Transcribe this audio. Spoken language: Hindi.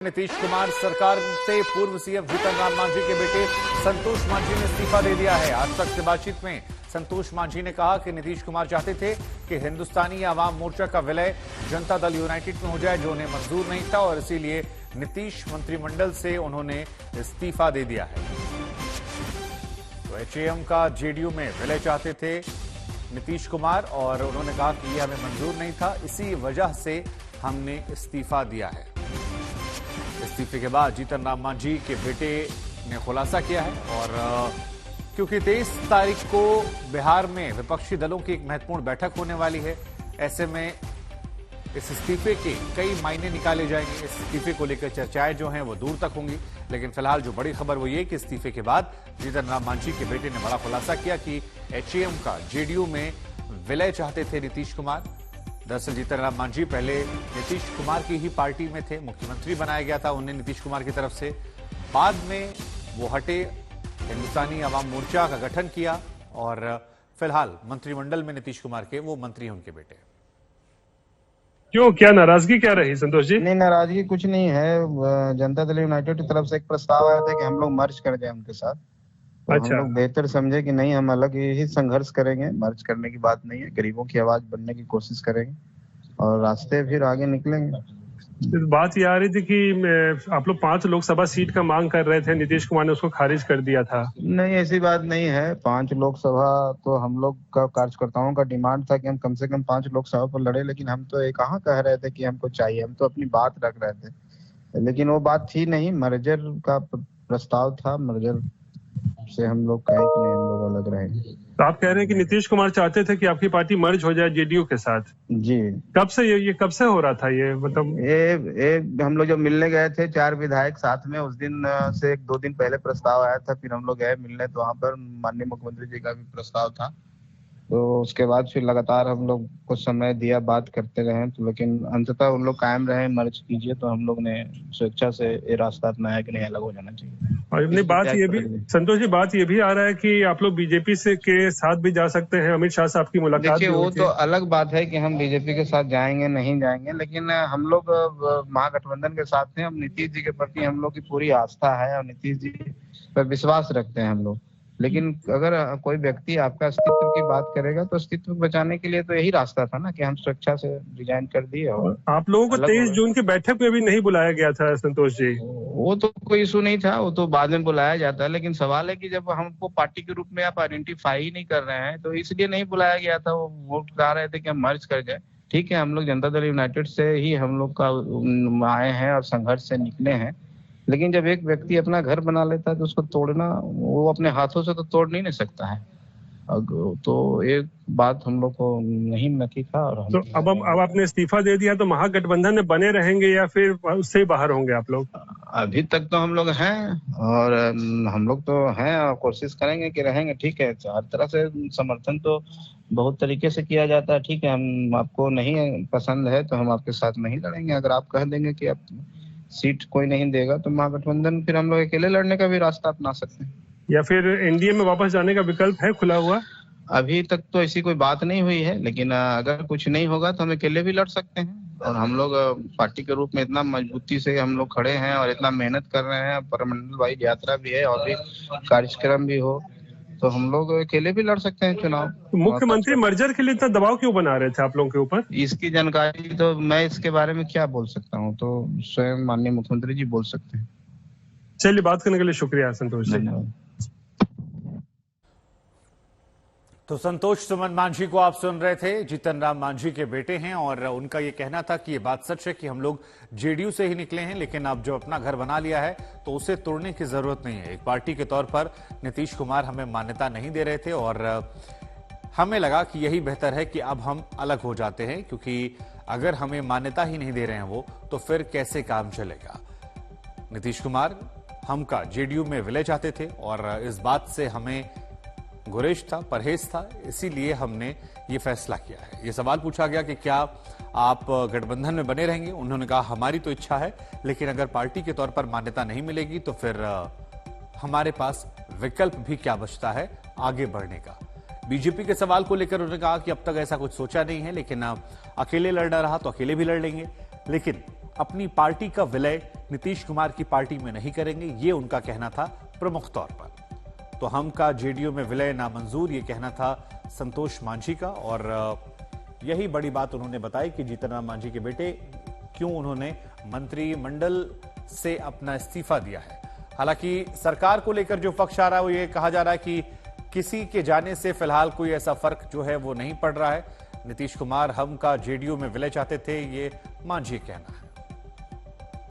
नीतीश कुमार सरकार से पूर्व सीएम जीतन राम मांझी के बेटे संतोष मांझी ने इस्तीफा दे दिया है। आज तक से बातचीत में संतोष मांझी ने कहा कि नीतीश कुमार चाहते थे कि हिंदुस्तानी आवाम मोर्चा का विलय जनता दल यूनाइटेड में हो जाए, जो उन्हें मंजूर नहीं था और इसीलिए नीतीश मंत्रिमंडल से उन्होंने इस्तीफा दे दिया है। तो एचएएम का जेडीयू में विलय चाहते थे नीतीश कुमार और उन्होंने कहा कि यह हमें मंजूर नहीं था, इसी वजह से हमने इस्तीफा दिया है। इस्तीफे के बाद जीतन राम मांझी के बेटे ने खुलासा किया है और क्योंकि 23 तारीख को बिहार में विपक्षी दलों की एक महत्वपूर्ण बैठक होने वाली है, ऐसे में इस इस्तीफे के कई मायने निकाले जाएंगे। इस इस्तीफे को लेकर चर्चाएं जो हैं वो दूर तक होंगी, लेकिन फिलहाल जो बड़ी खबर वो ये कि इस्तीफे के बाद जीतन राम मांझी के बेटे ने बड़ा खुलासा किया कि एचएएम का जेडीयू में विलय चाहते थे नीतीश कुमार। दरअसल जीतन राम मांझी पहले नीतीश कुमार की ही पार्टी में थे, मुख्यमंत्री बनाया गया था उन्हें नीतीश कुमार की तरफ से। बाद में वो हटे, हिंदुस्तानी आवाम मोर्चा का गठन किया और फिलहाल मंत्रिमंडल में नीतीश कुमार के वो मंत्री हैं उनके बेटे। क्यों, क्या नाराजगी क्या रही संतोष जी? नहीं, नाराजगी कुछ नहीं है। जनता दल यूनाइटेड की तरफ से एक प्रस्ताव आया था कि हम लोग मर्ज कर जाए उनके साथ। तो अच्छा। हम लोग बेहतर समझे कि नहीं, हम अलग ही संघर्ष करेंगे, मर्ज करने की बात नहीं है, गरीबों की आवाज बनने की कोशिश करेंगे और रास्ते फिर आगे निकलेंगे। बात ये आ रही थी कि आप लोग 5 लोकसभा सीट का मांग कर रहे थे, नीतीश कुमार ने उसको खारिज कर दिया था। नहीं, ऐसी बात नहीं है। 5 लोकसभा तो हम लोग का कार्यकर्ताओं का डिमांड था कि हम कम से कम 5 लोकसभा पर लड़े, लेकिन हम तो ये कहाँ कह रहे थे कि हमको चाहिए, हम तो अपनी बात रख रहे थे, लेकिन वो बात थी नहीं। मर्जर का प्रस्ताव था, मर्जर से हम लोग कहे कि नहीं, हम लोग अलग रहेंगे। तो आप कह रहे हैं कि नीतीश कुमार चाहते थे कि आपकी पार्टी मर्ज हो जाए जेडीयू के साथ? जी। कब से ये कब से हो रहा था ये, मतलब? ये हम लोग जब मिलने गए थे 4 विधायक साथ में, उस दिन से 1-2 दिन पहले प्रस्ताव आया था। फिर हम लोग गए मिलने, तो वहां पर माननीय मुख्यमंत्री जी का भी प्रस्ताव था। तो उसके बाद फिर लगातार हम लोग कुछ समय दिया, बात करते रहे, तो लेकिन अंततः उन लोग कायम रहे मर्ज कीजिए। तो हम लोग ने स्वेच्छा से ये रास्ता अपनाया कि नहीं, अलग हो जाना चाहिए। और अपनी बात ये भी संतोष जी, बात ये भी आ रहा है कि आप लोग बीजेपी से के साथ भी जा सकते हैं, अमित शाह साहब की मुलाकात। देखिए, वो तो अलग बात है कि हम बीजेपी के साथ जाएंगे नहीं जाएंगे, लेकिन हम लोग महागठबंधन के साथ हैं। हम नीतीश जी के प्रति हम लोग की पूरी आस्था है और नीतीश जी पर विश्वास रखते हैं हम लोग। लेकिन अगर कोई व्यक्ति आपका अस्तित्व की बात करेगा तो अस्तित्व बचाने के लिए तो यही रास्ता था ना कि हम स्वेच्छा से रिजाइन कर दिए। और आप लोगों को 23 जून की बैठक में भी नहीं बुलाया गया था संतोष जी? वो तो कोई इशू नहीं था, वो तो बाद में बुलाया जाता है, लेकिन सवाल है कि जब हमको पार्टी के रूप में आप आइडेंटिफाई ही नहीं कर रहे हैं तो इसलिए नहीं बुलाया गया था। वो वोट करा रहे थे कि हम मर्ज कर जाए। ठीक है, हम लोग जनता दल यूनाइटेड से ही हम लोग का आए हैं और संघर्ष से निकले हैं, लेकिन जब एक व्यक्ति अपना घर बना लेता है तो उसको तोड़ना, वो अपने हाथों से तो तोड़ नहीं ना सकता है। तो एक बात हम लोग को नहीं नकी था। और तो अब आपने इस्तीफा दे दिया तो महागठबंधन में बने रहेंगे या फिर उससे ही बाहर होंगे आप लोग? अभी तक तो हम लोग हैं और हम लोग तो हैं और कोशिश करेंगे कि रहेंगे। ठीक है, हर तरह से समर्थन तो बहुत तरीके से किया जाता है। ठीक है, हम आपको नहीं पसंद है तो हम आपके साथ नहीं लड़ेंगे। अगर आप कह देंगे कि आप सीट कोई नहीं देगा तो महागठबंधन फिर हम लोग अकेले लड़ने का भी रास्ता अपना सकते हैं, या फिर एनडीए में वापस जाने का विकल्प है खुला हुआ? अभी तक तो ऐसी कोई बात नहीं हुई है, लेकिन अगर कुछ नहीं होगा तो हम अकेले भी लड़ सकते हैं। और हम लोग पार्टी के रूप में इतना मजबूती से हम लोग खड़े हैं और इतना मेहनत कर रहे हैं, परमंडल वाइज यात्रा भी है और भी कार्यक्रम भी हो, तो हम लोग अकेले भी लड़ सकते हैं चुनाव। तो मुख्यमंत्री मर्जर के लिए इतना दबाव क्यों बना रहे थे आप लोगों के ऊपर? इसकी जानकारी तो मैं इसके बारे में क्या बोल सकता हूँ, तो स्वयं माननीय मुख्यमंत्री जी बोल सकते हैं। चलिए, बात करने के लिए शुक्रिया संतोष जी। धन्यवाद। तो संतोष सुमन मांझी को आप सुन रहे थे, जीतन राम मांझी के बेटे हैं और उनका ये कहना था कि ये बात सच है कि हम लोग जेडीयू से ही निकले हैं, लेकिन अब जो अपना घर बना लिया है तो उसे तोड़ने की जरूरत नहीं है। एक पार्टी के तौर पर नीतीश कुमार हमें मान्यता नहीं दे रहे थे और हमें लगा कि यही बेहतर है कि अब हम अलग हो जाते हैं, क्योंकि अगर हमें मान्यता ही नहीं दे रहे हैं वो, तो फिर कैसे काम चलेगा। नीतीश कुमार हम का जेडीयू में विलय चाहते थे और इस बात से हमें गुरेज था, परहेज था, इसीलिए हमने ये फैसला किया है। ये सवाल पूछा गया कि क्या आप गठबंधन में बने रहेंगे? उन्होंने कहा हमारी तो इच्छा है, लेकिन अगर पार्टी के तौर पर मान्यता नहीं मिलेगी तो फिर हमारे पास विकल्प भी क्या बचता है आगे बढ़ने का। बीजेपी के सवाल को लेकर उन्होंने कहा कि अब तक ऐसा कुछ सोचा नहीं है, लेकिन अकेले लड़ना रहा तो अकेले भी लड़ लेंगे, लेकिन अपनी पार्टी का विलय नीतीश कुमार की पार्टी में नहीं करेंगे, ये उनका कहना था प्रमुख तौर पर। तो हम का जेडीयू में विलय नामंजूर, ये कहना था संतोष मांझी का। और यही बड़ी बात उन्होंने बताई कि जीतन राम मांझी के बेटे क्यों उन्होंने मंत्रिमंडल से अपना इस्तीफा दिया है। हालांकि सरकार को लेकर जो पक्ष आ रहा है वो ये कहा जा रहा है कि किसी के जाने से फिलहाल कोई ऐसा फर्क जो है वो नहीं पड़ रहा है। नीतीश कुमार हम का जेडीयू में विलय चाहते थे, ये मांझी कहना है।